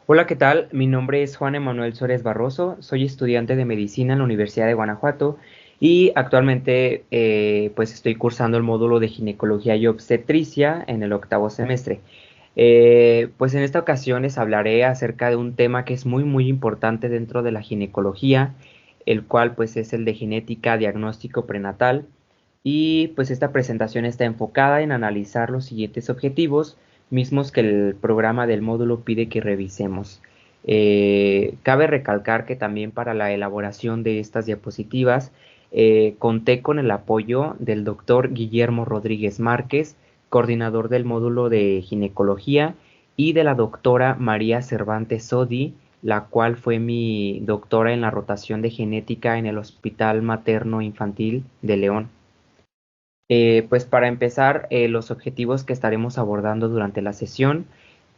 Hola, ¿qué tal? Mi nombre es Juan Emanuel Suárez Barroso, soy estudiante de medicina en la Universidad de Guanajuato y actualmente pues estoy cursando el módulo de ginecología y obstetricia en el octavo semestre. Pues en esta ocasión les hablaré acerca de un tema que es muy importante dentro de la ginecología, el cual pues es el de genética diagnóstico prenatal y pues esta presentación está enfocada en analizar los siguientes objetivos mismos que el programa del módulo pide que revisemos. Cabe recalcar que también para la elaboración de estas diapositivas conté con el apoyo del doctor Guillermo Rodríguez Márquez, coordinador del módulo de ginecología, y de la doctora María Cervantes Sodi, la cual fue mi doctora en la rotación de genética en el Hospital Materno Infantil de León. Pues para empezar, los objetivos que estaremos abordando durante la sesión,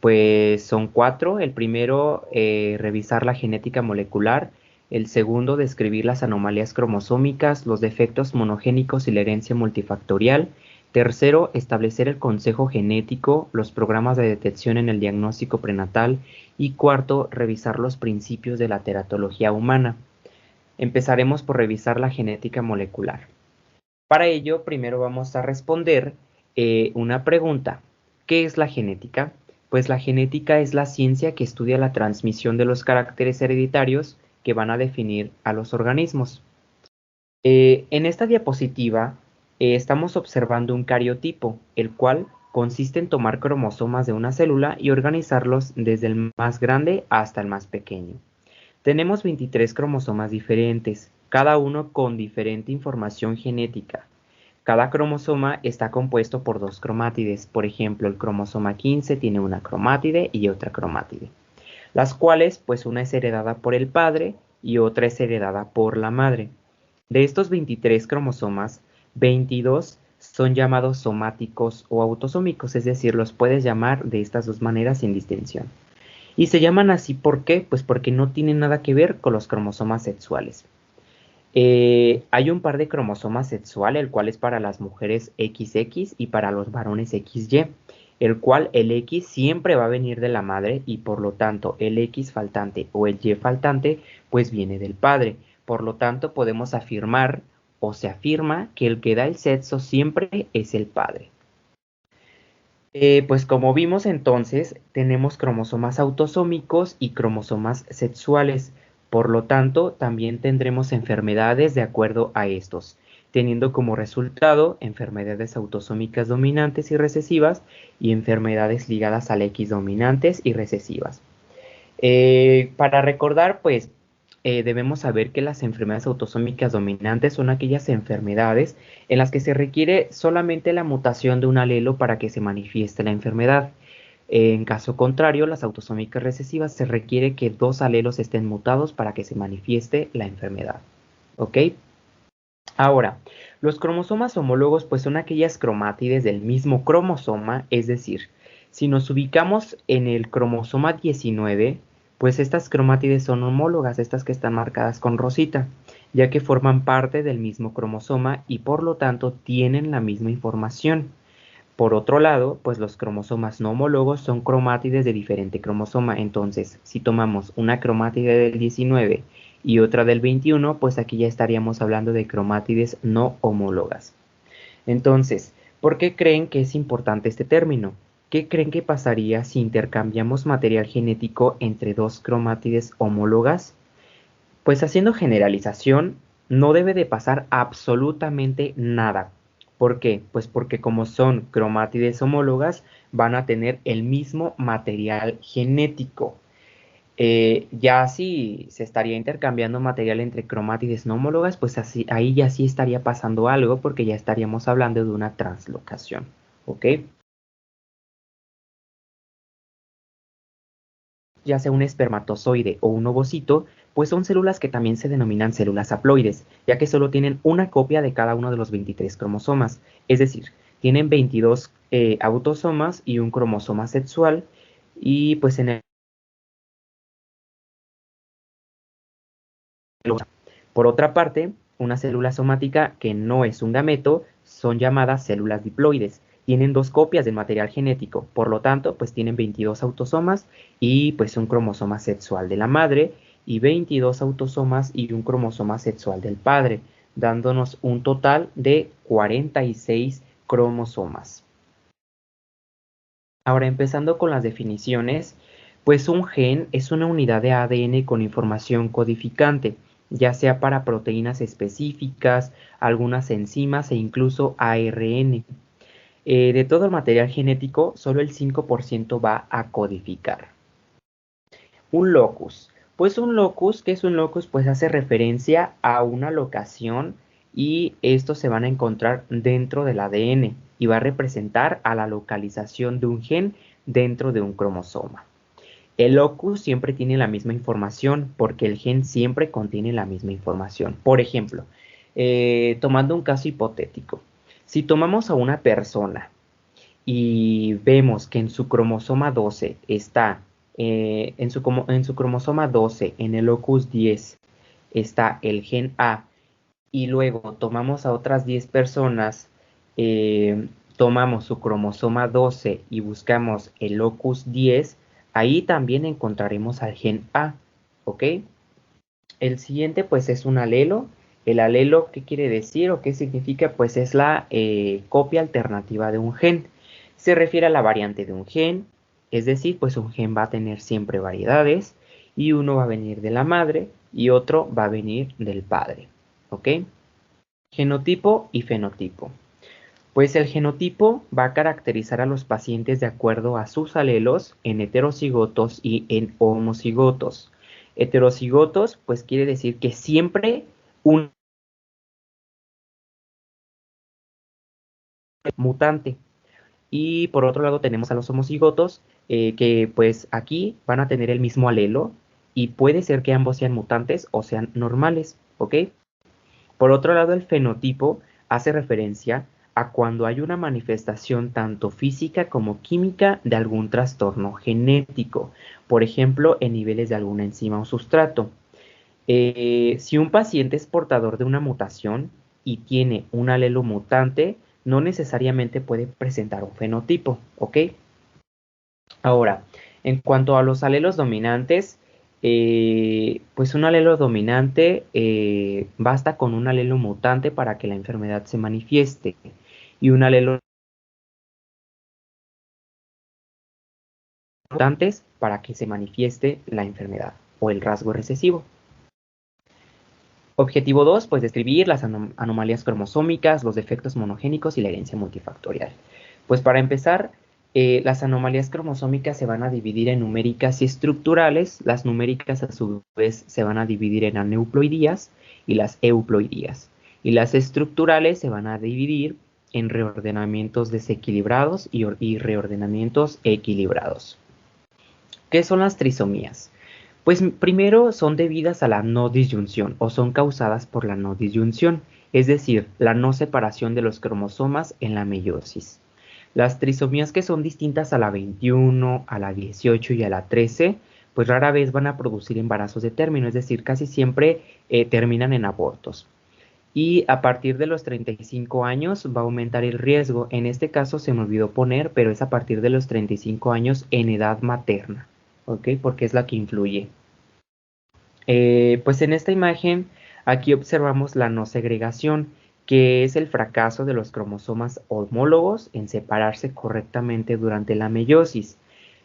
pues son cuatro. El primero, revisar la genética molecular. El segundo, describir las anomalías cromosómicas, los defectos monogénicos y la herencia multifactorial. Tercero, establecer el consejo genético, los programas de detección en el diagnóstico prenatal. Y cuarto, revisar los principios de la teratología humana. Empezaremos por revisar la genética molecular. Para ello, primero vamos a responder una pregunta. ¿Qué es la genética? Pues la genética es la ciencia que estudia la transmisión de los caracteres hereditarios que van a definir a los organismos. En esta diapositiva estamos observando un cariotipo, el cual consiste en tomar cromosomas de una célula y organizarlos desde el más grande hasta el más pequeño. Tenemos 23 cromosomas diferentes, cada uno con diferente información genética. Cada cromosoma está compuesto por dos cromátides. Por ejemplo, el cromosoma 15 tiene una cromátide y otra cromátide, las cuales pues una es heredada por el padre y otra es heredada por la madre. De estos 23 cromosomas, 22 son llamados somáticos o autosómicos, es decir, los puedes llamar de estas dos maneras sin distinción. Y se llaman así ¿por qué? Pues porque no tienen nada que ver con los cromosomas sexuales. Hay un par de cromosomas sexual, el cual es para las mujeres XX y para los varones XY, el cual el X siempre va a venir de la madre y por lo tanto el X faltante o el Y faltante pues viene del padre. Por lo tanto podemos afirmar o se afirma que el que da el sexo siempre es el padre. Pues como vimos entonces, tenemos cromosomas autosómicos y cromosomas sexuales. Por lo tanto, también tendremos enfermedades de acuerdo a estos, teniendo como resultado enfermedades autosómicas dominantes y recesivas y enfermedades ligadas al X dominantes y recesivas. Para recordar, pues debemos saber que las enfermedades autosómicas dominantes son aquellas enfermedades en las que se requiere solamente la mutación de un alelo para que se manifieste la enfermedad. En caso contrario, las autosómicas recesivas se requiere que dos alelos estén mutados para que se manifieste la enfermedad. ¿Ok? Ahora, los cromosomas homólogos pues son aquellas cromátides del mismo cromosoma, es decir, si nos ubicamos en el cromosoma 19, pues estas cromátides son homólogas, estas que están marcadas con rosita, ya que forman parte del mismo cromosoma y por lo tanto tienen la misma información. Por otro lado, pues los cromosomas no homólogos son cromátides de diferente cromosoma. Entonces, si tomamos una cromátide del 19 y otra del 21, pues aquí ya estaríamos hablando de cromátides no homólogas. Entonces, ¿por qué creen que es importante este término? ¿Qué creen que pasaría si intercambiamos material genético entre dos cromátides homólogas? Pues haciendo generalización, no debe de pasar absolutamente nada. ¿Por qué? Pues porque como son cromátides homólogas, van a tener el mismo material genético. Ya si se estaría intercambiando material entre cromátides no homólogas, pues así, ahí ya sí estaría pasando algo porque ya estaríamos hablando de una translocación. ¿Ok? Ya sea un espermatozoide o un ovocito, pues son células que también se denominan células haploides, ya que solo tienen una copia de cada uno de los 23 cromosomas, es decir, tienen 22 autosomas y un cromosoma sexual, y pues en el... Por otra parte, una célula somática que no es un gameto son llamadas células diploides, tienen dos copias del material genético, por lo tanto, pues tienen 22 autosomas y pues un cromosoma sexual de la madre y 22 autosomas y un cromosoma sexual del padre, dándonos un total de 46 cromosomas. Ahora, empezando con las definiciones, pues un gen es una unidad de ADN con información codificante, ya sea para proteínas específicas, algunas enzimas e incluso ARN. De todo el material genético, solo el 5% va a codificar. Un locus. Pues un locus, ¿qué es un locus? Pues hace referencia a una locación y estos se van a encontrar dentro del ADN y va a representar a la localización de un gen dentro de un cromosoma. El locus siempre tiene la misma información porque el gen siempre contiene la misma información. Por ejemplo, tomando un caso hipotético, si tomamos a una persona y vemos que en su cromosoma 12 está, en su cromosoma 12, en el locus 10, está el gen A, y luego tomamos a otras 10 personas, tomamos su cromosoma 12 y buscamos el locus 10, ahí también encontraremos al gen A, ¿ok? El siguiente pues es un alelo. El alelo, ¿qué quiere decir o qué significa? Pues es la copia alternativa de un gen. Se refiere a la variante de un gen, es decir, pues un gen va a tener siempre variedades y uno va a venir de la madre y otro va a venir del padre, ¿ok? Genotipo y fenotipo. Pues el genotipo va a caracterizar a los pacientes de acuerdo a sus alelos en heterocigotos y en homocigotos. Heterocigotos, pues quiere decir que siempre un mutante. Y por otro lado tenemos a los homocigotos, que pues aquí van a tener el mismo alelo y puede ser que ambos sean mutantes o sean normales, ¿ok? Por otro lado, el fenotipo hace referencia a cuando hay una manifestación tanto física como química de algún trastorno genético, por ejemplo, en niveles de alguna enzima o sustrato. Si un paciente es portador de una mutación y tiene un alelo mutante, no necesariamente puede presentar un fenotipo, ¿ok? Ahora, en cuanto a los alelos dominantes, pues un alelo dominante basta con un alelo mutante para que la enfermedad se manifieste y un alelo mutantes para que se manifieste la enfermedad o el rasgo recesivo. Objetivo 2, pues describir las anomalías cromosómicas, los defectos monogénicos y la herencia multifactorial. Pues para empezar, las anomalías cromosómicas se van a dividir en numéricas y estructurales. Las numéricas a su vez se van a dividir en aneuploidías y las euploidías. Y las estructurales se van a dividir en reordenamientos desequilibrados y reordenamientos equilibrados. ¿Qué son las trisomías? Pues primero son debidas a la no disyunción o son causadas por la no disyunción, es decir, la no separación de los cromosomas en la meiosis. Las trisomías que son distintas a la 21, a la 18 y a la 13, pues rara vez van a producir embarazos de término, es decir, casi siempre terminan en abortos. Y a partir de los 35 años va a aumentar el riesgo. En este caso se me olvidó poner, pero es a partir de los 35 años en edad materna, ¿ok? Porque es la que influye. Pues en esta imagen aquí observamos la no segregación, que es el fracaso de los cromosomas homólogos en separarse correctamente durante la meiosis.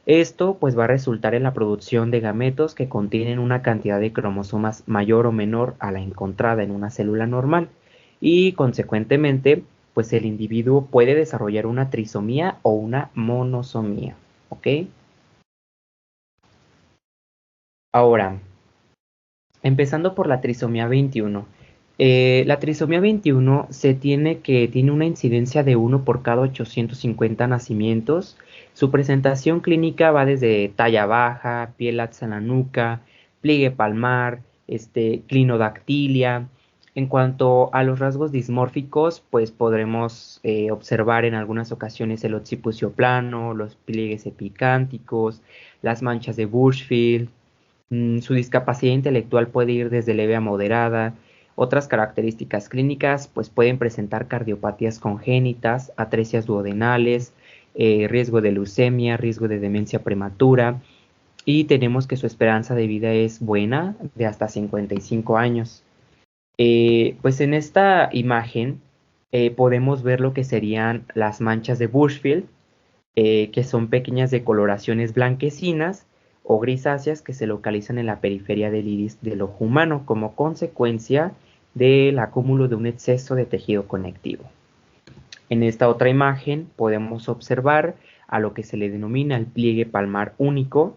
Esto pues va a resultar en la producción de gametos que contienen una cantidad de cromosomas mayor o menor a la encontrada en una célula normal y consecuentemente pues el individuo puede desarrollar una trisomía o una monosomía, ¿ok? Ahora, empezando por la trisomía 21. La trisomía 21 tiene una incidencia de 1 por cada 850 nacimientos. Su presentación clínica va desde talla baja, piel laxa en la nuca, pliegue palmar, clinodactilia. En cuanto a los rasgos dismórficos, pues podremos observar en algunas ocasiones el occipucio plano, los pliegues epicánticos, las manchas de Bushfield. Su discapacidad intelectual puede ir desde leve a moderada Otras características clínicas pues pueden presentar cardiopatías congénitas, atresias duodenales, riesgo de leucemia, riesgo de demencia prematura, y tenemos que su esperanza de vida es buena, de hasta 55 años. Pues en esta imagen podemos ver lo que serían las manchas de Bushfield, que son pequeñas decoloraciones blanquecinas o grisáceas que se localizan en la periferia del iris del ojo humano como consecuencia del acúmulo de un exceso de tejido conectivo. En esta otra imagen podemos observar a lo que se le denomina el pliegue palmar único,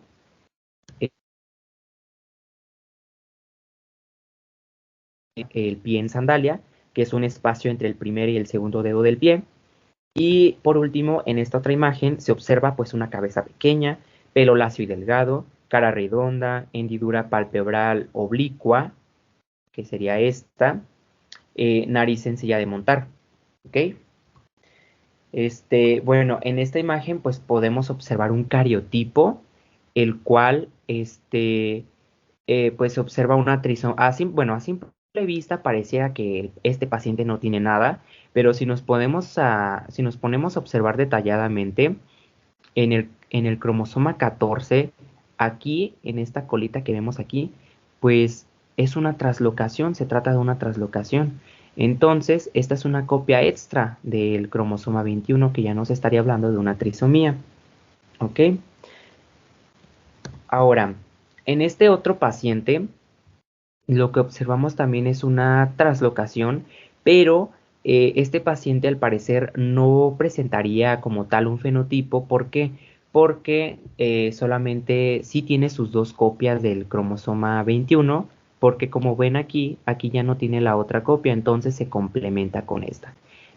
el pie en sandalia, que es un espacio entre el primer y el segundo dedo del pie. Y por último, en esta otra imagen se observa pues una cabeza pequeña, pelo lacio y delgado, cara redonda, hendidura palpebral oblicua, que sería esta, nariz sencilla de montar, ¿ok? Bueno, en esta imagen pues podemos observar un cariotipo, el cual pues observa una trisomía. Bueno, a simple vista pareciera que este paciente no tiene nada, pero si nos ponemos a observar detalladamente, en el cromosoma 14, aquí, en esta colita que vemos aquí, pues es una traslocación, se trata de una traslocación. Entonces, esta es una copia extra del cromosoma 21, que ya nos estaría hablando de una trisomía. ¿Ok? Ahora, en este otro paciente, lo que observamos también es una traslocación, pero este paciente al parecer no presentaría como tal un fenotipo. ¿Por qué? Porque solamente sí tiene sus dos copias del cromosoma 21, porque como ven aquí, aquí ya no tiene la otra copia, entonces se complementa con esta,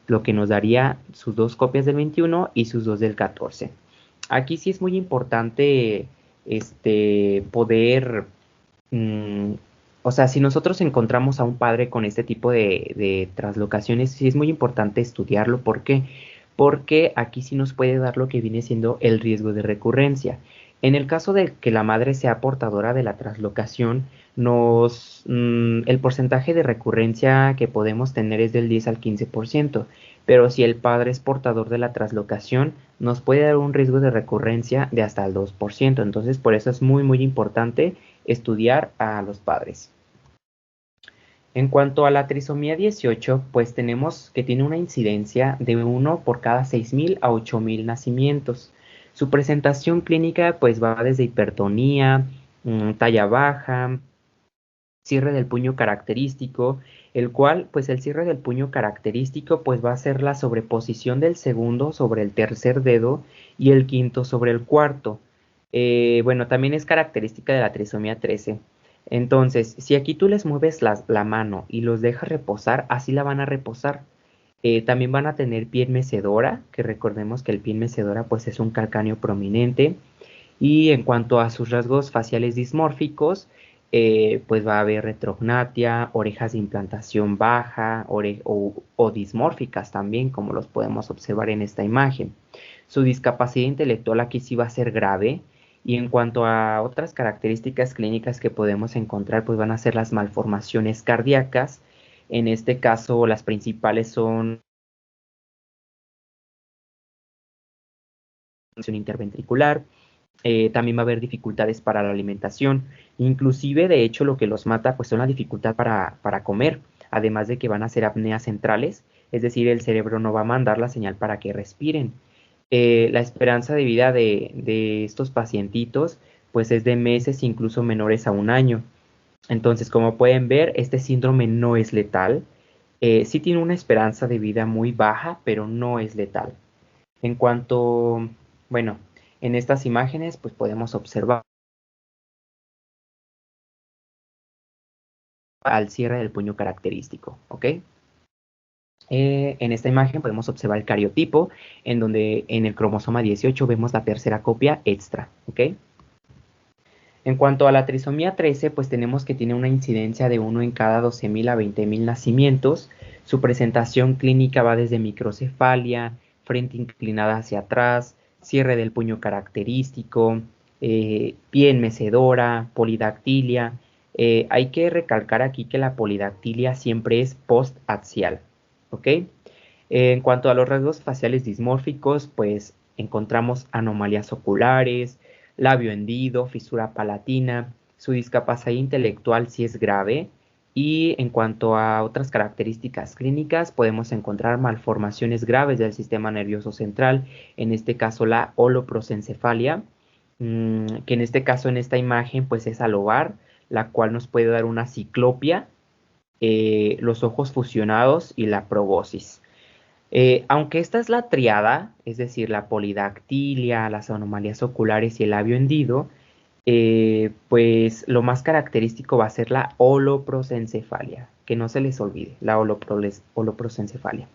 lo que nos daría sus dos copias del 21 y sus dos del 14. Aquí sí es muy importante poder o sea, si nosotros encontramos a un padre con este tipo de traslocaciones, sí es muy importante estudiarlo. ¿Por qué? Porque aquí sí nos puede dar lo que viene siendo el riesgo de recurrencia. En el caso de que la madre sea portadora de la traslocación, el porcentaje de recurrencia que podemos tener es del 10 al 15%, pero si el padre es portador de la traslocación, nos puede dar un riesgo de recurrencia de hasta el 2%. Entonces, por eso es muy, muy importante estudiar a los padres. En cuanto a la trisomía 18, pues tenemos que tiene una incidencia de 1 por cada 6.000 a 8.000 nacimientos. Su presentación clínica pues va desde hipertonía, talla baja, cierre del puño característico, el cual pues el cierre del puño característico pues va a ser la sobreposición del segundo sobre el tercer dedo y el quinto sobre el cuarto. Bueno, también es característica de la trisomía 13. Entonces, si aquí tú les mueves la mano y los dejas reposar, así la van a reposar. También van a tener piel mecedora, que recordemos que el piel mecedora pues es un calcáneo prominente. Y en cuanto a sus rasgos faciales dismórficos, pues va a haber retrognatia, orejas de implantación baja o dismórficas también, como los podemos observar en esta imagen. Su discapacidad intelectual aquí sí va a ser grave. Y en cuanto a otras características clínicas que podemos encontrar, pues van a ser las malformaciones cardíacas. En este caso, las principales son función interventricular. También va a haber dificultades para la alimentación. Inclusive, de hecho, lo que los mata pues son la dificultad para comer, además de que van a ser apneas centrales, es decir, el cerebro no va a mandar la señal para que respiren. La esperanza de vida de estos pacientitos pues es de meses, incluso menores a un año. Entonces, como pueden ver, este síndrome no es letal. Sí tiene una esperanza de vida muy baja, pero no es letal. En cuanto, bueno, en estas imágenes pues podemos observar al cierre del puño característico, ¿ok? En esta imagen podemos observar el cariotipo, en donde en el cromosoma 18 vemos la tercera copia extra, ¿ok? En cuanto a la trisomía 13, pues tenemos que tiene una incidencia de 1 en cada 12.000 a 20.000 nacimientos. Su presentación clínica va desde microcefalia, frente inclinada hacia atrás, cierre del puño característico, piel mecedora, polidactilia, Hay que recalcar aquí que la polidactilia siempre es postaxial, ¿ok? En cuanto a los rasgos faciales dismórficos, pues encontramos anomalías oculares, labio hendido, fisura palatina, su discapacidad intelectual sí es grave, y en cuanto a otras características clínicas, podemos encontrar malformaciones graves del sistema nervioso central, en este caso la holoprosencefalia, que en este caso, en esta imagen, pues es alobar, la cual nos puede dar una ciclopia, los ojos fusionados y la probosis. Aunque esta es la triada, es decir, la polidactilia, las anomalías oculares y el labio hendido, pues lo más característico va a ser la holoprosencefalia, que no se les olvide, la holoprosencefalia.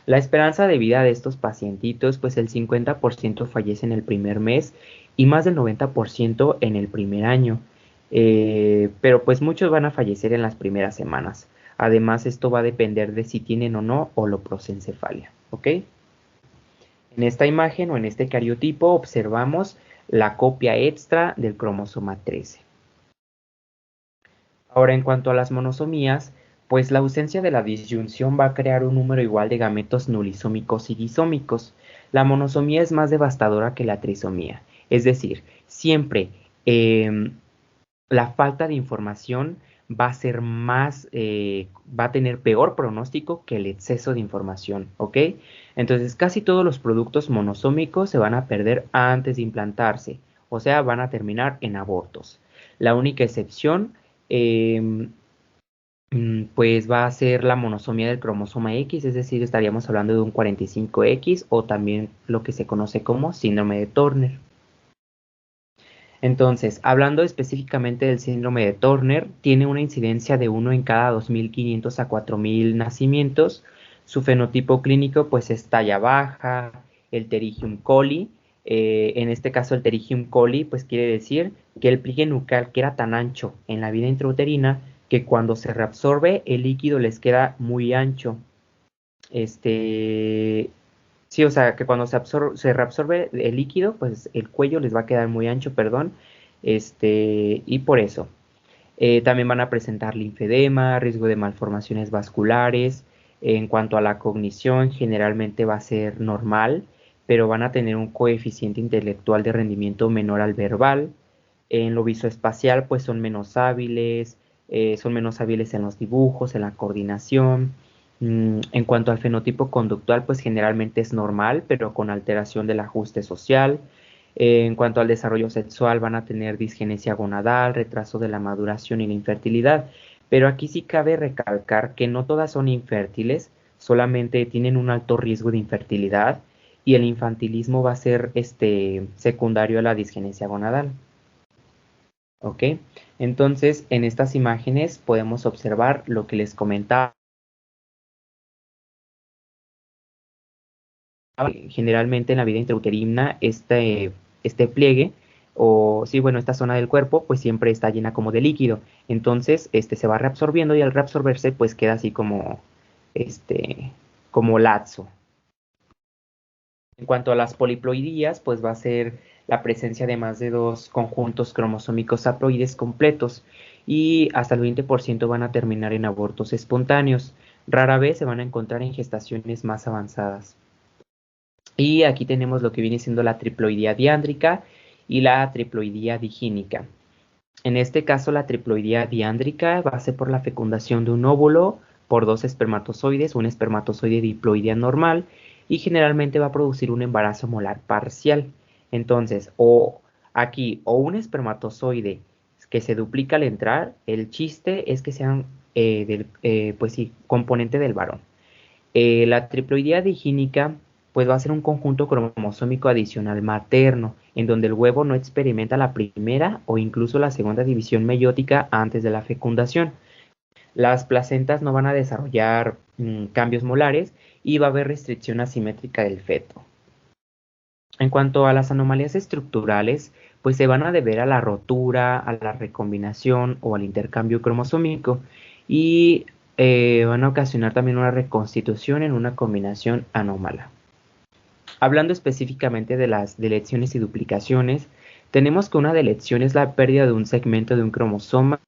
La esperanza de vida de estos pacientitos, pues el 50% fallece en el primer mes y más del 90% en el primer año. Pero pues muchos van a fallecer en las primeras semanas. Además, esto va a depender de si tienen o no holoprosencefalia, ¿ok? En esta imagen o en este cariotipo observamos la copia extra del cromosoma 13. Ahora, en cuanto a las monosomías, pues la ausencia de la disyunción va a crear un número igual de gametos nulisómicos y disómicos. La monosomía es más devastadora que la trisomía, es decir, siempre la falta de información va a ser más, va a tener peor pronóstico que el exceso de información, ¿ok? Entonces, casi todos los productos monosómicos se van a perder antes de implantarse, o sea, van a terminar en abortos. La única excepción, eh, pues va a ser la monosomía del cromosoma X, es decir, estaríamos hablando de un 45X o también lo que se conoce como síndrome de Turner. Entonces, hablando específicamente del síndrome de Turner, tiene una incidencia de 1 en cada 2.500 a 4.000 nacimientos. Su fenotipo clínico pues es talla baja, el pterigium coli. En este caso el pterigium coli pues quiere decir que el pliegue nucal que era tan ancho en la vida intrauterina que cuando se reabsorbe el líquido les queda muy ancho. Este, sí, o sea, que cuando se reabsorbe el líquido, pues el cuello les va a quedar muy ancho, perdón. Y por eso. También van a presentar linfedema, riesgo de malformaciones vasculares. En cuanto a la cognición, generalmente va a ser normal, pero van a tener un coeficiente intelectual de rendimiento menor al verbal. En lo visoespacial, pues son menos hábiles en los dibujos, en la coordinación. En cuanto al fenotipo conductual, pues generalmente es normal, pero con alteración del ajuste social. En cuanto al desarrollo sexual, van a tener disgenesia gonadal, retraso de la maduración y la infertilidad. Pero aquí sí cabe recalcar que no todas son infértiles, solamente tienen un alto riesgo de infertilidad y el infantilismo va a ser secundario a la disgenesia gonadal. ¿Ok? Entonces, en estas imágenes podemos observar lo que les comentaba. Generalmente en la vida intrauterina este pliegue o sí, bueno, esta zona del cuerpo pues siempre está llena como de líquido. Entonces, se va reabsorbiendo y al reabsorberse pues queda así este, como lazo. En cuanto a las poliploidías, pues va a ser la presencia de más de dos conjuntos cromosómicos haploides completos y hasta el 20% van a terminar en abortos espontáneos. Rara vez se van a encontrar en gestaciones más avanzadas. Y aquí tenemos lo que viene siendo la triploidía diándrica y la triploidía digínica. En este caso, la triploidía diándrica va a ser por la fecundación de un óvulo por dos espermatozoides, un espermatozoide diploidea normal, y generalmente va a producir un embarazo molar parcial. Entonces, o un espermatozoide que se duplica al entrar, el chiste es que sean pues sí, componente del varón. La triploidía digínica pues va a ser un conjunto cromosómico adicional materno, en donde el huevo no experimenta la primera o incluso la segunda división meiótica antes de la fecundación. Las placentas no van a desarrollar cambios molares y va a haber restricción asimétrica del feto. En cuanto a las anomalías estructurales, pues se van a deber a la rotura, a la recombinación o al intercambio cromosómico y van a ocasionar también una reconstitución en una combinación anómala. Hablando específicamente de las deleciones y duplicaciones, tenemos que una deleción es la pérdida de un segmento de un cromosoma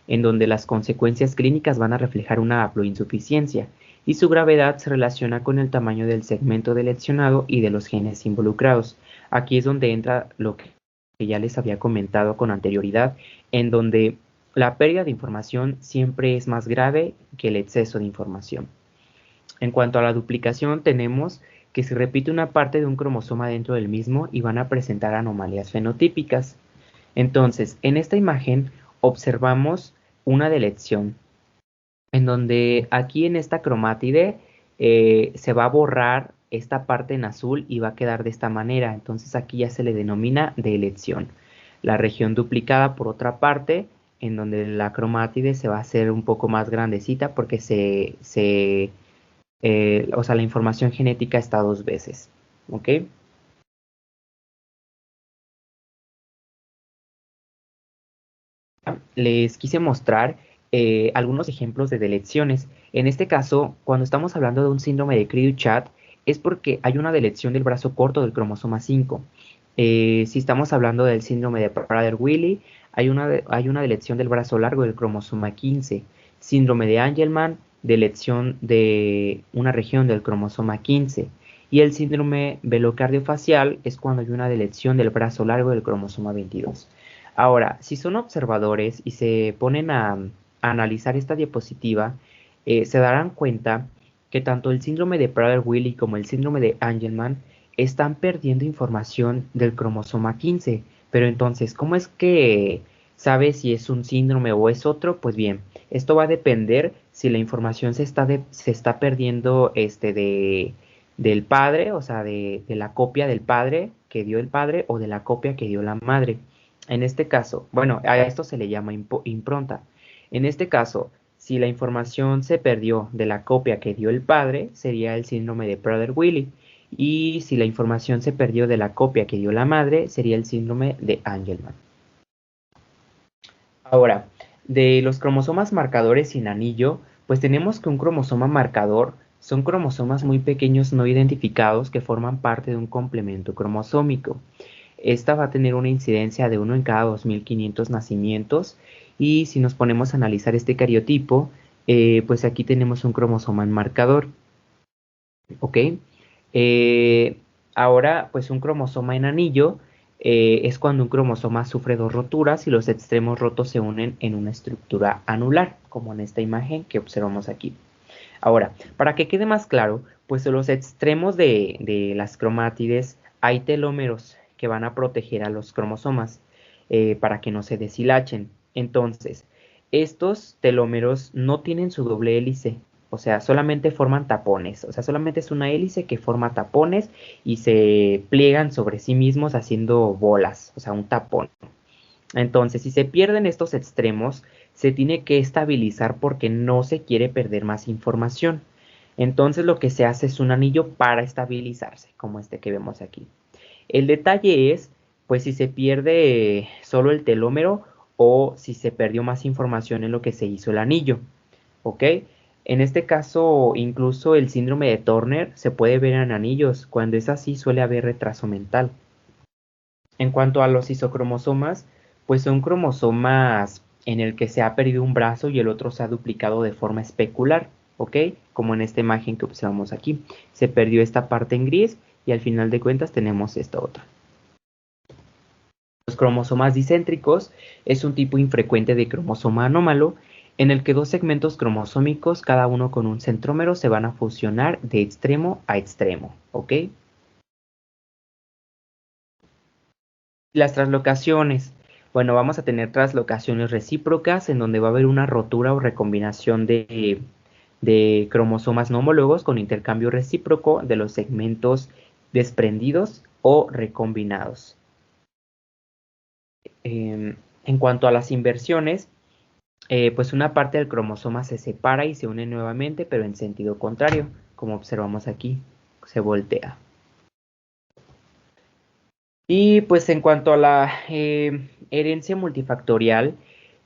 en donde las consecuencias clínicas van a reflejar una haploinsuficiencia y su gravedad se relaciona con el tamaño del segmento deleccionado y de los genes involucrados. Aquí es donde entra lo que ya les había comentado con anterioridad, en donde la pérdida de información siempre es más grave que el exceso de información. En cuanto a la duplicación, tenemos que se repite una parte de un cromosoma dentro del mismo y van a presentar anomalías fenotípicas. Entonces, en esta imagen observamos una delección, en donde aquí en esta cromátide se va a borrar esta parte en azul y va a quedar de esta manera. Entonces aquí ya se le denomina delección. La región duplicada, por otra parte, en donde la cromátide se va a hacer un poco más grandecita porque o sea, la información genética está dos veces. ¿Ok? Les quise mostrar algunos ejemplos de delecciones. En este caso, cuando estamos hablando de un síndrome de Cri-du-Chat, es porque hay una delección del brazo corto del cromosoma 5. Si estamos hablando del síndrome de Prader-Willi, hay una delección del brazo largo del cromosoma 15. Síndrome de Angelman, delección de una región del cromosoma 15. Y el síndrome velocardiofacial es cuando hay una delección del brazo largo del cromosoma 22. Ahora, si son observadores y se ponen a analizar esta diapositiva, se darán cuenta que tanto el síndrome de Prader-Willi como el síndrome de Angelman están perdiendo información del cromosoma 15. Pero entonces, ¿cómo es que sabe si es un síndrome o es otro? Pues bien, esto va a depender si la información se está perdiendo del padre, o sea, de la copia del padre que dio el padre o de la copia que dio la madre. En este caso, bueno, a esto se le llama impronta. En este caso, si la información se perdió de la copia que dio el padre, sería el síndrome de Prader-Willi. Y si la información se perdió de la copia que dio la madre, sería el síndrome de Angelman. Ahora, de los cromosomas marcadores sin anillo, pues tenemos que un cromosoma marcador son cromosomas muy pequeños no identificados que forman parte de un complemento cromosómico. Esta va a tener una incidencia de 1 en cada 2500 nacimientos y si nos ponemos a analizar este cariotipo, pues aquí tenemos un cromosoma enmarcador, ¿ok? Ahora, pues un cromosoma en anillo es cuando un cromosoma sufre dos roturas y los extremos rotos se unen en una estructura anular, como en esta imagen que observamos aquí. Ahora, para que quede más claro, pues en los extremos de las cromátides hay telómeros que van a proteger a los cromosomas para que no se deshilachen. Entonces, estos telómeros no tienen su doble hélice, o sea, solamente forman tapones, o sea, solamente es una hélice que forma tapones y se pliegan sobre sí mismos haciendo bolas, o sea, un tapón. Entonces, si se pierden estos extremos, se tiene que estabilizar porque no se quiere perder más información. Entonces, lo que se hace es un anillo para estabilizarse, como este que vemos aquí. El detalle es, pues, si se pierde solo el telómero o si se perdió más información en lo que se hizo el anillo, ¿ok? En este caso, incluso el síndrome de Turner se puede ver en anillos. Cuando es así, suele haber retraso mental. En cuanto a los isocromosomas, pues son cromosomas en el que se ha perdido un brazo y el otro se ha duplicado de forma especular, ¿ok? Como en esta imagen que observamos aquí. Se perdió esta parte en gris y al final de cuentas tenemos esta otra. Los cromosomas dicéntricos es un tipo infrecuente de cromosoma anómalo en el que dos segmentos cromosómicos, cada uno con un centrómero, se van a fusionar de extremo a extremo, ¿ok? Las translocaciones. Bueno, vamos a tener translocaciones recíprocas en donde va a haber una rotura o recombinación de cromosomas no homólogos con intercambio recíproco de los segmentos desprendidos o recombinados. En cuanto a las inversiones, pues una parte del cromosoma se separa y se une nuevamente, pero en sentido contrario, como observamos aquí, se voltea. Y pues en cuanto a la herencia multifactorial,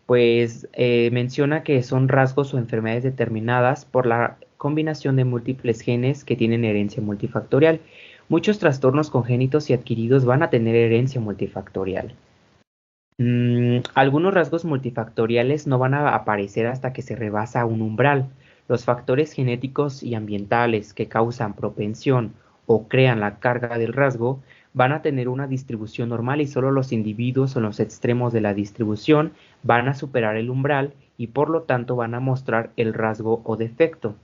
pues menciona que son rasgos o enfermedades determinadas por la combinación de múltiples genes que tienen herencia multifactorial. Muchos trastornos congénitos y adquiridos van a tener herencia multifactorial. Algunos rasgos multifactoriales no van a aparecer hasta que se rebasa un umbral. Los factores genéticos y ambientales que causan propensión o crean la carga del rasgo van a tener una distribución normal y solo los individuos en los extremos de la distribución van a superar el umbral y por lo tanto van a mostrar el rasgo o defecto.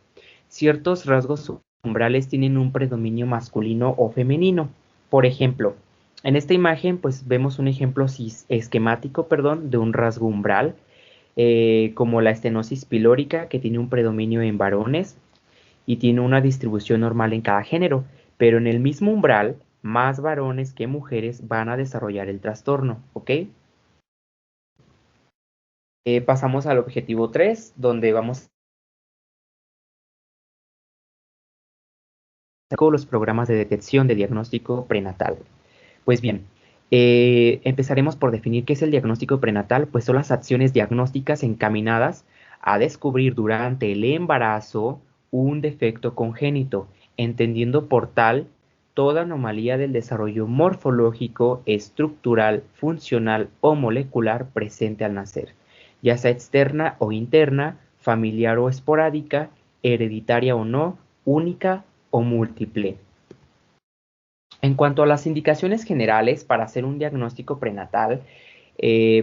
Ciertos rasgos umbrales tienen un predominio masculino o femenino. Por ejemplo, en esta imagen pues vemos un ejemplo esquemático, perdón, de un rasgo umbral, como la estenosis pilórica, que tiene un predominio en varones y tiene una distribución normal en cada género, pero en el mismo umbral, más varones que mujeres van a desarrollar el trastorno, ¿ok? Pasamos al objetivo 3, donde vamos a ver los programas de detección de diagnóstico prenatal. Pues bien, empezaremos por definir qué es el diagnóstico prenatal, pues son las acciones diagnósticas encaminadas a descubrir durante el embarazo un defecto congénito, entendiendo por tal toda anomalía del desarrollo morfológico, estructural, funcional o molecular presente al nacer, ya sea externa o interna, familiar o esporádica, hereditaria o no, única o múltiple. En cuanto a las indicaciones generales para hacer un diagnóstico prenatal,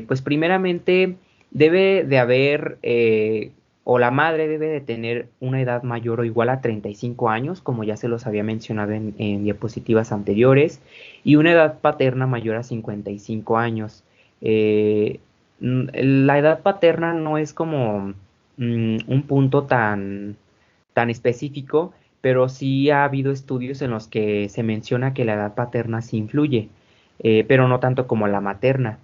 pues primeramente debe de haber, o la madre debe de tener una edad mayor o igual a 35 años, como ya se los había mencionado en diapositivas anteriores, y una edad paterna mayor a 55 años. Eh, la edad paterna no es como un punto tan específico, pero sí ha habido estudios en los que se menciona que la edad paterna sí influye, pero no tanto como la materna.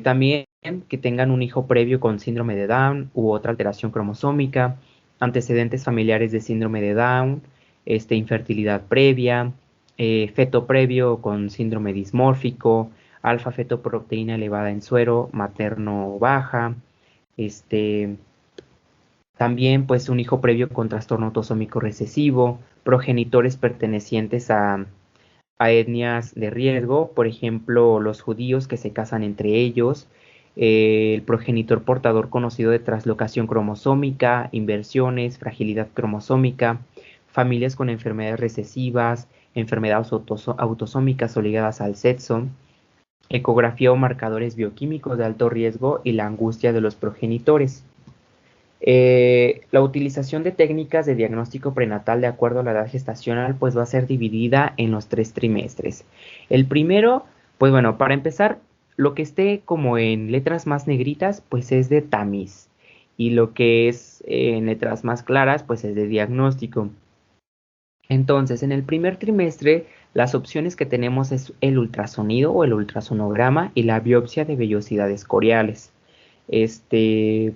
También que tengan un hijo previo con síndrome de Down u otra alteración cromosómica, antecedentes familiares de síndrome de Down, infertilidad previa, feto previo con síndrome dismórfico, alfa fetoproteína elevada en suero materno baja, este, también, pues, un hijo previo con trastorno autosómico recesivo, progenitores pertenecientes a etnias de riesgo, por ejemplo, los judíos que se casan entre ellos, el progenitor portador conocido de traslocación cromosómica, inversiones, fragilidad cromosómica, familias con enfermedades recesivas, enfermedades autosómicas o ligadas al sexo, ecografía o marcadores bioquímicos de alto riesgo y la angustia de los progenitores. La utilización de técnicas de diagnóstico prenatal de acuerdo a la edad gestacional pues va a ser dividida en los 3 trimestres. El primero, pues bueno, para empezar, lo que esté como en letras más negritas pues es de tamiz y lo que es en letras más claras pues es de diagnóstico. Entonces, en el primer trimestre, las opciones que tenemos es el ultrasonido o el ultrasonograma y la biopsia de vellosidades coriales. Este,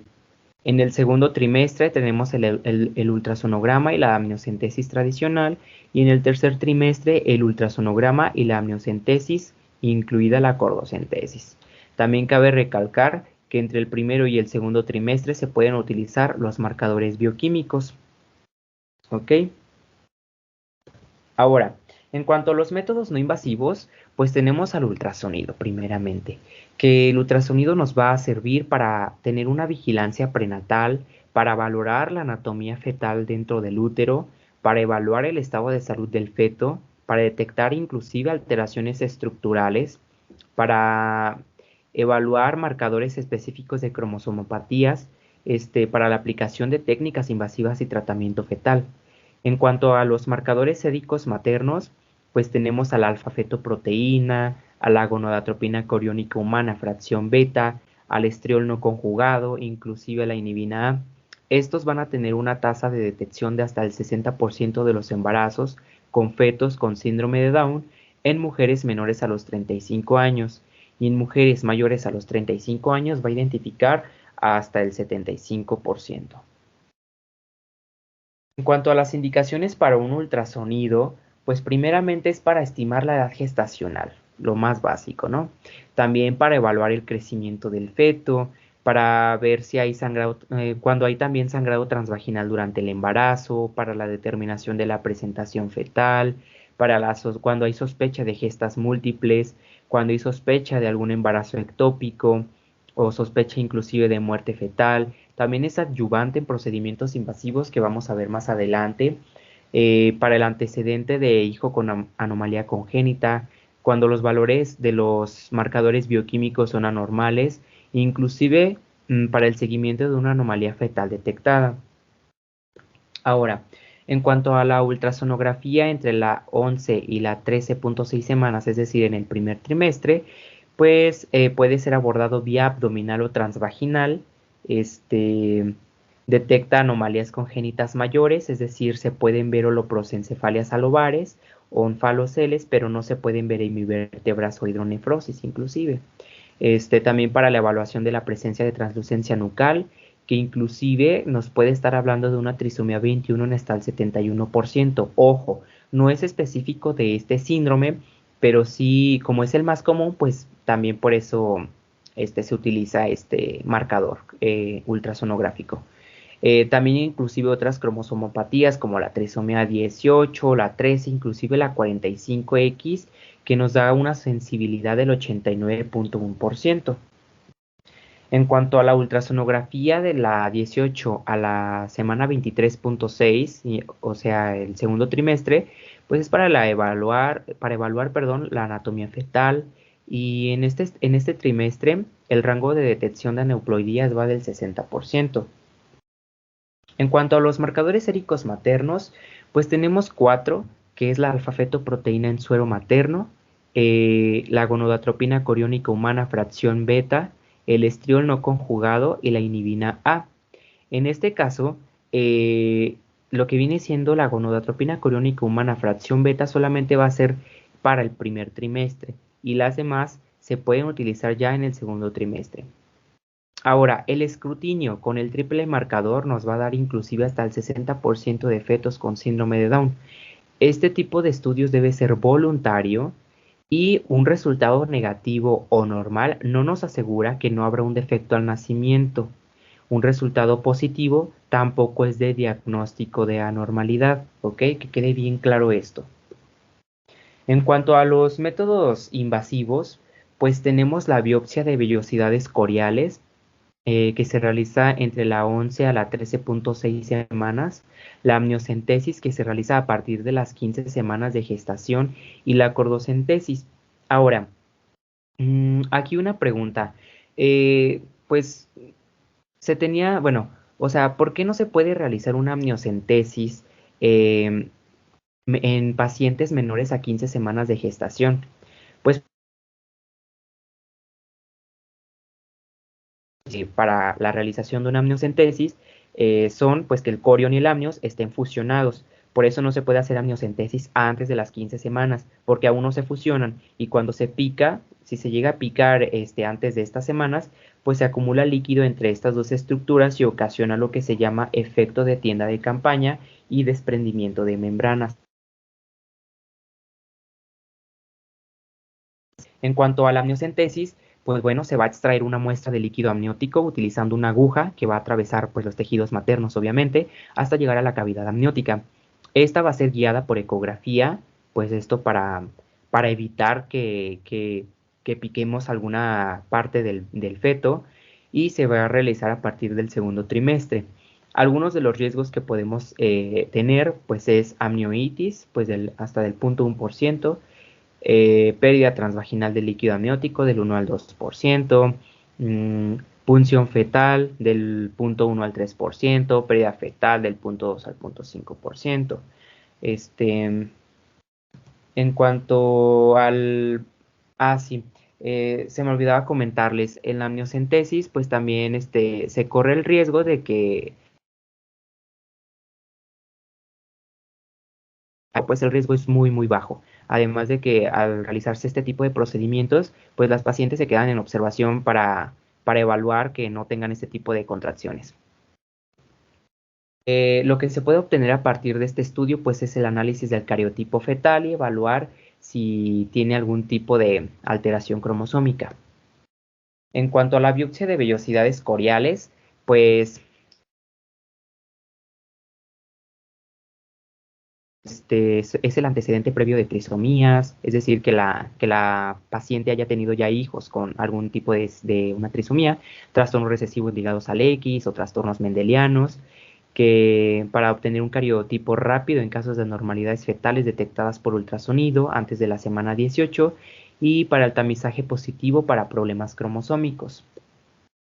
en el segundo trimestre tenemos el ultrasonograma y la amniocentesis tradicional y en el tercer trimestre el ultrasonograma y la amniocentesis, incluida la cordocentesis. También cabe recalcar que entre el primero y el segundo trimestre se pueden utilizar los marcadores bioquímicos. ¿Ok? Ahora, en cuanto a los métodos no invasivos, pues tenemos al ultrasonido primeramente, que el ultrasonido nos va a servir para tener una vigilancia prenatal, para valorar la anatomía fetal dentro del útero, para evaluar el estado de salud del feto, para detectar inclusive alteraciones estructurales, para evaluar marcadores específicos de cromosomopatías, para la aplicación de técnicas invasivas y tratamiento fetal. En cuanto a los marcadores séricos maternos, pues tenemos a la alfa-fetoproteína, a la gonadotropina coriónica humana fracción beta, al estriol no conjugado, inclusive a la inhibina A. Estos van a tener una tasa de detección de hasta el 60% de los embarazos con fetos con síndrome de Down en mujeres menores a los 35 años y en mujeres mayores a los 35 años va a identificar hasta el 75%. En cuanto a las indicaciones para un ultrasonido, pues primeramente es para estimar la edad gestacional, lo más básico, ¿no? También para evaluar el crecimiento del feto, para ver si hay sangrado, cuando hay también sangrado transvaginal durante el embarazo, para la determinación de la presentación fetal, cuando hay sospecha de gestas múltiples, cuando hay sospecha de algún embarazo ectópico o sospecha inclusive de muerte fetal. También es adyuvante en procedimientos invasivos que vamos a ver más adelante. Para el antecedente de hijo con anomalía congénita, cuando los valores de los marcadores bioquímicos son anormales, inclusive para el seguimiento de una anomalía fetal detectada. Ahora, en cuanto a la ultrasonografía entre la 11 y la 13.6 semanas, es decir, en el primer trimestre, pues puede ser abordado vía abdominal o transvaginal. Este detecta anomalías congénitas mayores, es decir, se pueden ver holoprosencefalias alobares o onfaloceles, pero no se pueden ver hemivértebras o hidronefrosis inclusive. También para la evaluación de la presencia de translucencia nucal, que inclusive nos puede estar hablando de una trisomía 21 en hasta el 71%. Ojo, no es específico de este síndrome, pero sí, como es el más común, pues también por eso se utiliza este marcador ultrasonográfico. También inclusive otras cromosomopatías como la trisomía 18, la 13, inclusive la 45X, que nos da una sensibilidad del 89.1%. En cuanto a la ultrasonografía de la 18 a la semana 23.6, o sea, el segundo trimestre, pues es para evaluar, perdón, la anatomía fetal. Y en este trimestre, el rango de detección de aneuploidías va del 60%. En cuanto a los marcadores séricos maternos, pues tenemos cuatro, que es la alfa-fetoproteína en suero materno, la gonadotropina coriónica humana fracción beta, el estriol no conjugado y la inhibina A. En este caso, lo que viene siendo la gonadotropina coriónica humana fracción beta solamente va a ser para el primer trimestre y las demás se pueden utilizar ya en el segundo trimestre. Ahora, el escrutinio con el triple marcador nos va a dar inclusive hasta el 60% de fetos con síndrome de Down. Este tipo de estudios debe ser voluntario y un resultado negativo o normal no nos asegura que no habrá un defecto al nacimiento. Un resultado positivo tampoco es de diagnóstico de anormalidad, ¿ok? Que quede bien claro esto. En cuanto a los métodos invasivos, pues tenemos la biopsia de vellosidades coriales, que se realiza entre la 11 a la 13.6 semanas, la amniocentesis que se realiza a partir de las 15 semanas de gestación y la cordocentesis. Ahora, aquí una pregunta. Pues se tenía, bueno, o sea, ¿por qué no se puede realizar una amniocentesis em, en pacientes menores a 15 semanas de gestación? Pues para la realización de una amniocentesis son pues que el corión y el amnios estén fusionados. Por eso no se puede hacer amniocentesis antes de las 15 semanas, porque aún no se fusionan y cuando se pica, si se llega a picar antes de estas semanas, pues se acumula líquido entre estas dos estructuras y ocasiona lo que se llama efecto de tienda de campaña y desprendimiento de membranas. En cuanto a la amniocentesis, pues bueno, se va a extraer una muestra de líquido amniótico utilizando una aguja que va a atravesar pues los tejidos maternos, obviamente, hasta llegar a la cavidad amniótica. Esta va a ser guiada por ecografía, pues esto para evitar que piquemos alguna parte del feto y se va a realizar a partir del segundo trimestre. Algunos de los riesgos que podemos tener, pues es amnioitis, pues hasta del 0.1%, pérdida transvaginal de líquido amniótico del 1 al 2%, punción fetal del 0.1 al 3%, pérdida fetal del 0.2 al 0.5%. Este, en cuanto al... Ah, sí, se me olvidaba comentarles, en la amniocentesis, pues también se corre el riesgo de que pues el riesgo es muy, muy bajo. Además de que al realizarse este tipo de procedimientos, pues las pacientes se quedan en observación para evaluar que no tengan este tipo de contracciones. Lo que se puede obtener a partir de este estudio, pues es el análisis del cariotipo fetal y evaluar si tiene algún tipo de alteración cromosómica. En cuanto a la biopsia de vellosidades coriales, pues es el antecedente previo de trisomías, es decir, que la paciente haya tenido ya hijos con algún tipo de una trisomía, trastornos recesivos ligados al X o trastornos mendelianos, que para obtener un cariotipo rápido en casos de anormalidades fetales detectadas por ultrasonido antes de la semana 18 y para el tamizaje positivo para problemas cromosómicos.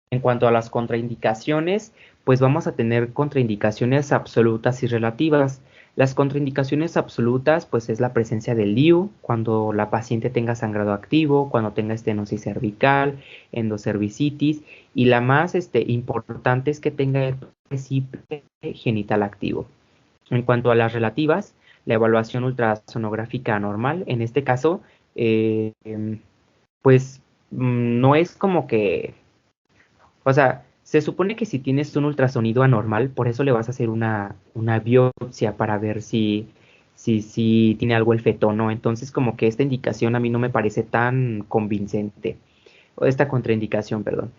En cuanto a las contraindicaciones, pues vamos a tener contraindicaciones absolutas y relativas. Las contraindicaciones absolutas, pues es la presencia del DIU, cuando la paciente tenga sangrado activo, cuando tenga estenosis cervical, endocervicitis, y la más importante es que tenga herpes simple genital activo. En cuanto a las relativas, la evaluación ultrasonográfica anormal, en este caso, eh, pues no es como que, o sea, se supone que si tienes un ultrasonido anormal, por eso le vas a hacer una biopsia para ver si tiene algo el feto o no. Entonces, como que esta indicación a mí no me parece tan convincente. O esta contraindicación, perdón.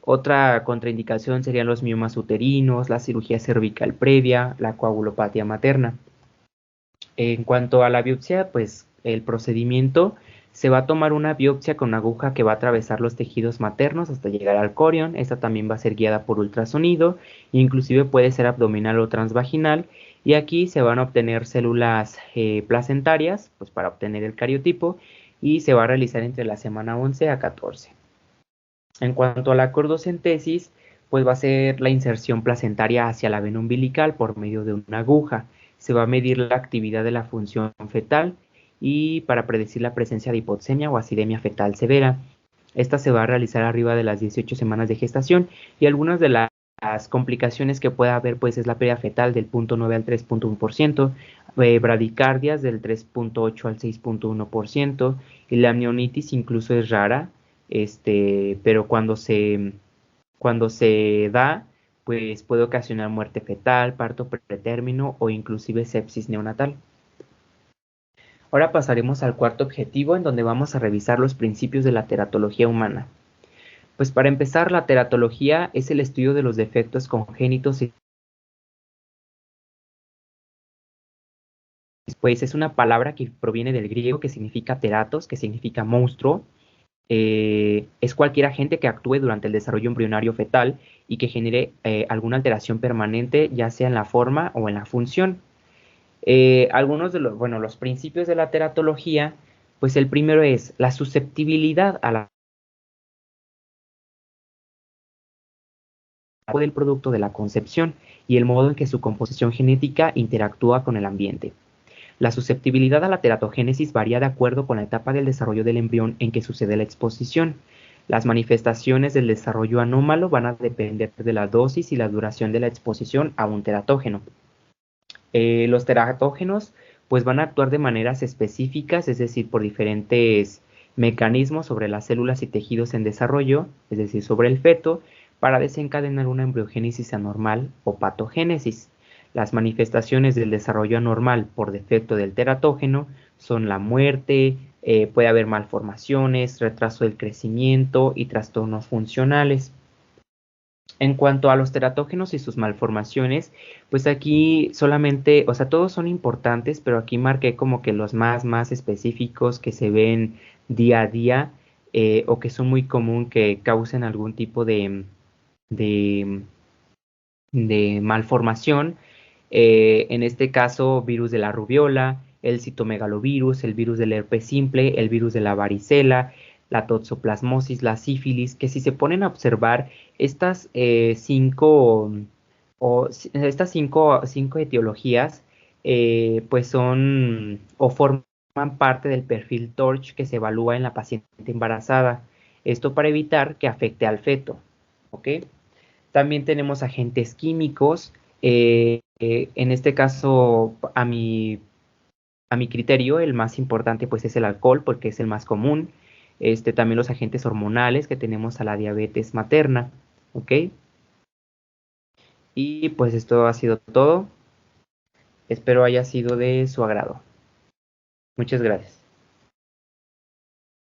Otra contraindicación serían los miomas uterinos, la cirugía cervical previa, la coagulopatía materna. En cuanto a la biopsia, pues el procedimiento se va a tomar una biopsia con una aguja que va a atravesar los tejidos maternos hasta llegar al corion. Esta también va a ser guiada por ultrasonido, inclusive puede ser abdominal o transvaginal. Y aquí se van a obtener células placentarias, pues para obtener el cariotipo, y se va a realizar entre la semana 11 a 14. En cuanto a la cordocentesis, pues va a ser la inserción placentaria hacia la vena umbilical por medio de una aguja. Se va a medir la actividad de la función fetal y para predecir la presencia de hipoxemia o acidemia fetal severa. Esta se va a realizar arriba de las 18 semanas de gestación y algunas de las complicaciones que pueda haber pues es la pérdida fetal del 0.9 al 3.1%, bradicardias del 3.8 al 6.1% y la amnionitis incluso es rara, pero cuando se da, pues puede ocasionar muerte fetal, parto pretérmino o inclusive sepsis neonatal. Ahora pasaremos al cuarto objetivo en donde vamos a revisar los principios de la teratología humana. Pues para empezar, la teratología es el estudio de los defectos congénitos y pues es una palabra que proviene del griego que significa teratos, que significa monstruo. Es cualquier agente que actúe durante el desarrollo embrionario fetal y que genere alguna alteración permanente, ya sea en la forma o en la función. Algunos de los principios de la teratología, pues el primero es la susceptibilidad a la del producto de la concepción y el modo en que su composición genética interactúa con el ambiente. La susceptibilidad a la teratogénesis varía de acuerdo con la etapa del desarrollo del embrión en que sucede la exposición. Las manifestaciones del desarrollo anómalo van a depender de la dosis y la duración de la exposición a un teratógeno. Los teratógenos pues van a actuar de maneras específicas, es decir, por diferentes mecanismos sobre las células y tejidos en desarrollo, es decir, sobre el feto, para desencadenar una embriogénesis anormal o patogénesis. Las manifestaciones del desarrollo anormal por defecto del teratógeno son la muerte, puede haber malformaciones, retraso del crecimiento y trastornos funcionales. En cuanto a los teratógenos y sus malformaciones, pues aquí solamente, o sea, todos son importantes, pero aquí marqué como que los más específicos que se ven día a día o que son muy común que causen algún tipo de, de malformación. En este caso, virus de la rubiola, el citomegalovirus, el virus del herpes simple, el virus de la varicela, la toxoplasmosis, la sífilis, que si se ponen a observar estas cinco etiologías, pues son o forman parte del perfil TORCH que se evalúa en la paciente embarazada. Esto para evitar que afecte al feto, ¿ok? También tenemos agentes químicos. En este caso, a mi criterio, el más importante pues es el alcohol porque es el más común. También los agentes hormonales que tenemos a la diabetes materna, ¿ok? Y pues esto ha sido todo. Espero haya sido de su agrado. Muchas gracias.